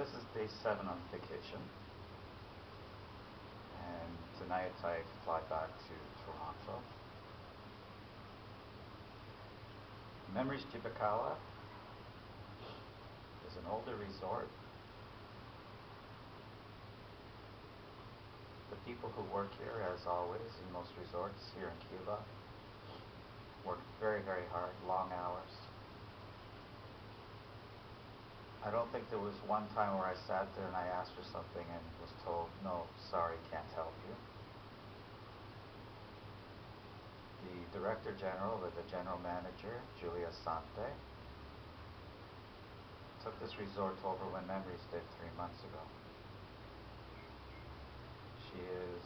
this is day 7 on vacation, and tonight I fly back to Toronto. Memories Jibacoa is an older resort. The people who work here, as always, in most resorts here in Cuba, work very, very hard, long hours. I don't think there was one time where I sat there and I asked for something and was told, no, sorry, can't help you. The Director General, or the General Manager, Julia Sante, took this resort over when Memories did 3 months ago. She is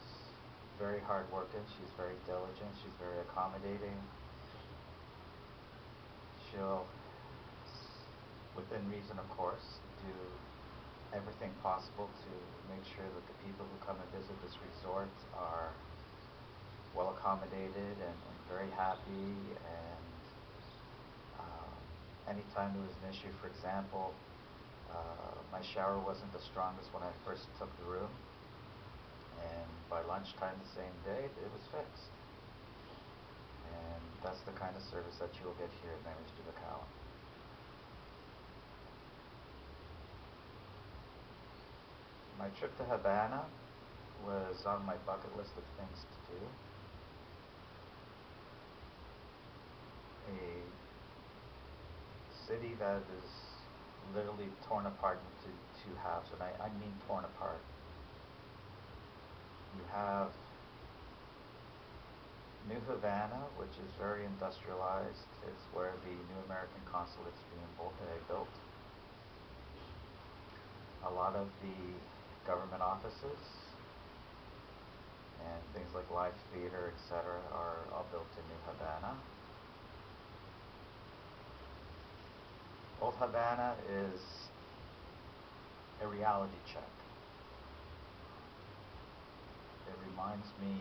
very hardworking, she's very diligent, she's very accommodating. She'll, within reason of course, do everything possible to make sure that the people who come and visit this resort are well accommodated and very happy. And anytime there was an issue, for example, my shower wasn't the strongest when I first took the room, and by lunchtime the same day it was fixed. And that's the kind of service that you'll get here at Memories Jibacoa. My trip to Havana was on my bucket list of things to do. A city that is literally torn apart into 2 halves, and I mean torn apart. You have New Havana, which is very industrialized. It's where the new American consulate's being built. A lot of the government offices and things like live theater, etc., are all built in New Havana. Old Havana is a reality check. It reminds me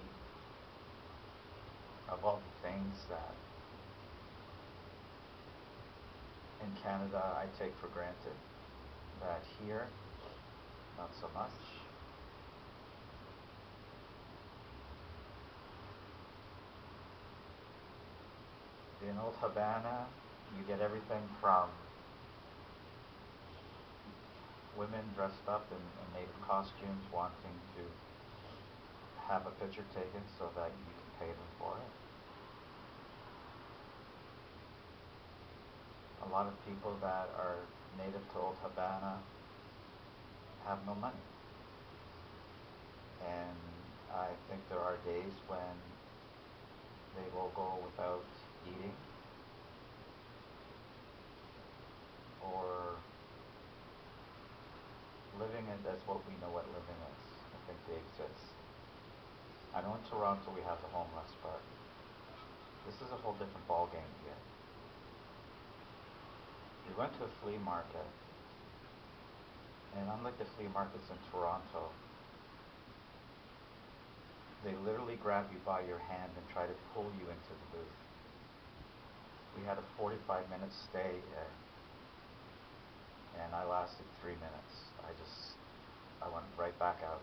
of all the things that in Canada I take for granted, that here, not so much. In Old Havana, you get everything from women dressed up in native costumes wanting to have a picture taken so that you can pay them for it. A lot of people that are native to Old Havana have no money. And I think there are days when they will go without eating or living as what we know what living is. I think they exist. I know in Toronto we have the homeless, but this is a whole different ballgame here. We went to a flea market, and unlike the flea markets in Toronto, they literally grab you by your hand and try to pull you into the booth. We had a 45-minute stay, and I lasted 3 minutes. I went right back out.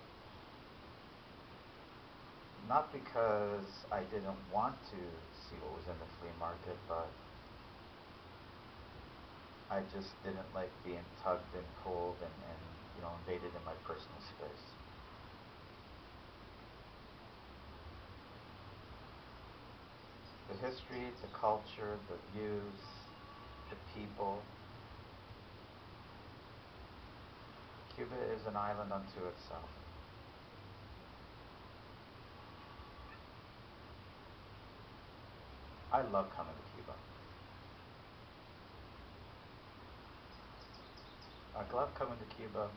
Not because I didn't want to see what was in the flea market, but I just didn't like being tugged and pulled and invaded in my personal space. The history, the culture, the views, the people. Cuba is an island unto itself. I love coming to Cuba. I love coming to Cuba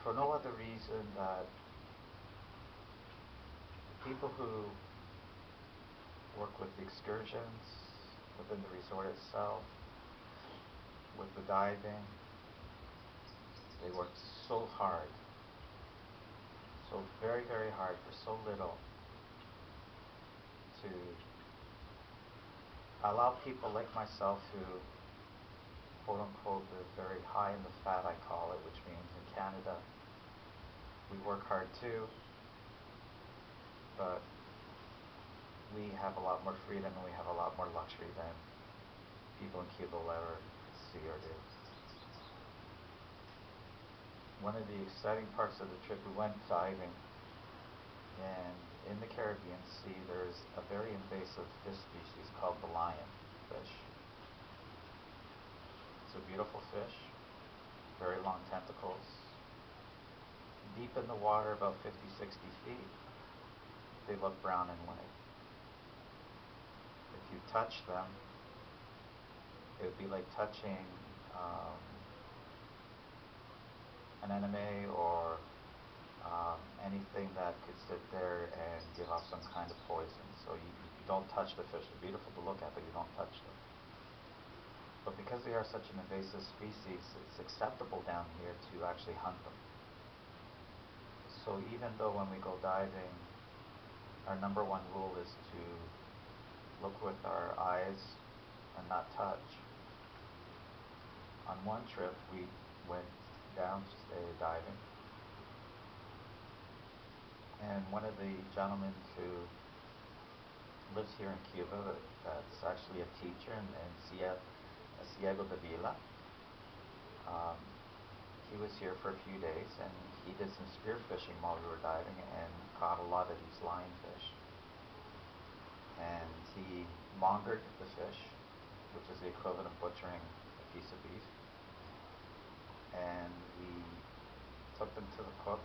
for no other reason that the people who work with the excursions within the resort itself, with the diving, they work so hard, so very, very hard for so little to allow people like myself who quote unquote, they're very high in the fat, I call it, which means in Canada we work hard too, but we have a lot more freedom and we have a lot more luxury than people in Cuba will ever see or do. One of the exciting parts of the trip, we went diving, and in the Caribbean Sea there's a very invasive fish species called the lionfish. It's a beautiful fish, very long tentacles. Deep in the water, about 50, 60 feet, they look brown and white. If you touch them, it would be like touching an enemy or anything that could sit there and give off some kind of poison. So you don't touch the fish. They're beautiful to look at, but you don't touch them. But because they are such an invasive species, it's acceptable down here to actually hunt them. So even though when we go diving, our number one rule is to look with our eyes and not touch. On one trip, we went down diving, and one of the gentlemen who lives here in Cuba, that's actually a teacher in Ciego de Vila, he was here for a few days, and he did some spearfishing while we were diving and caught a lot of these lionfish. And he mongered the fish, which is the equivalent of butchering a piece of beef, and we took them to the cook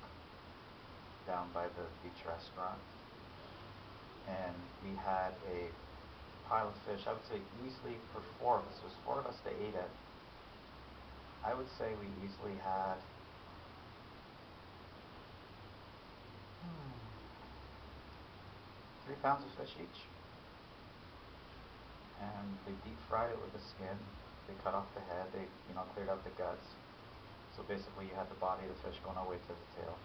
down by the beach restaurant, and we had a pile of fish. I would say easily for four of us, there's four of us that ate it. I would say we easily had 3 pounds of fish each. And they deep fried it with the skin. They cut off the head. They, cleared out the guts. So basically you had the body of the fish going all the way to the tail.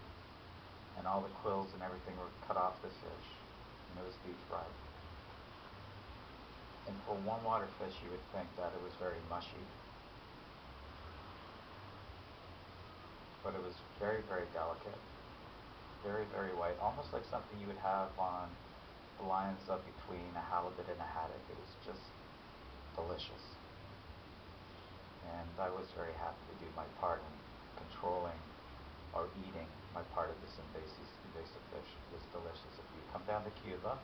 And all the quills and everything were cut off the fish. And it was deep fried. And for warm water fish, you would think that it was very mushy. But it was very, very delicate. Very, very white. Almost like something you would have on the lines up between a halibut and a haddock. It was just delicious. And I was very happy to do my part in controlling or eating my part of this invasive fish. It was delicious. If you come down to Cuba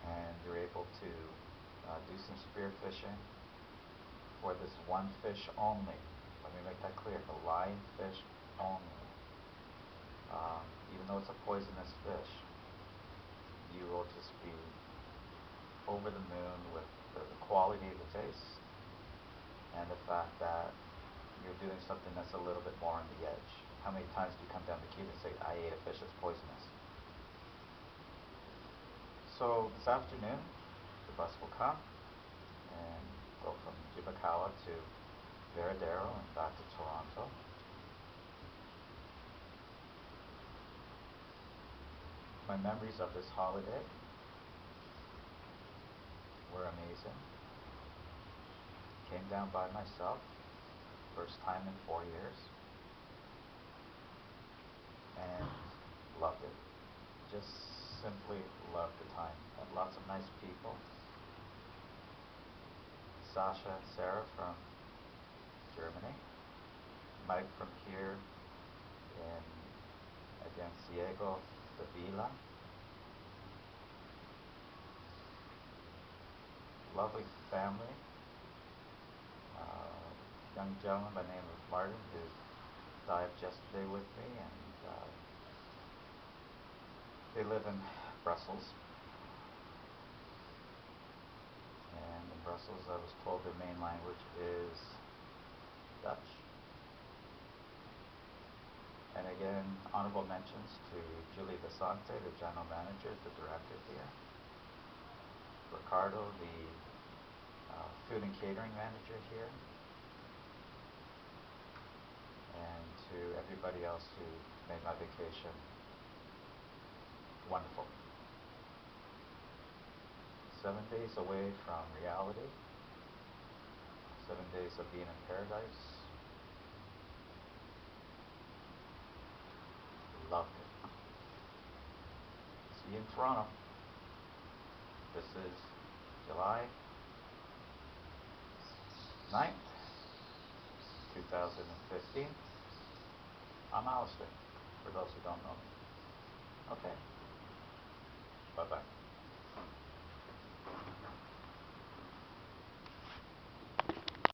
and you're able to do some spear fishing for this one fish only, let me make that clear, the lionfish only. Even though it's a poisonous fish, you will just be over the moon with the quality of the taste and the fact that you're doing something that's a little bit more on the edge. How many times do you come down to Cuba and say, I ate a fish that's poisonous? So this afternoon, the bus will come and go from Jibacoa to Veradero and back to Toronto. My memories of this holiday were amazing. Came down by myself, first time in 4 years, and loved it. Just simply loved the time. Met lots of nice people. Sasha and Sarah from Germany. Mike from here in, again, Ciego de Vila. Lovely family. Young gentleman by the name of Martin who dived yesterday with me, and they live in Brussels. And in Brussels, I was told their main language is Dutch. And again, honorable mentions to Julie Basante, the general manager, the director here. Ricardo, the food and catering manager here. And to everybody else who made my vacation wonderful. 7 days away from reality, 7 days of being in paradise. Loved it. See you in Toronto. This is July 9th, 2015. I'm Alistair, for those who don't know me. Okay. Bye-bye.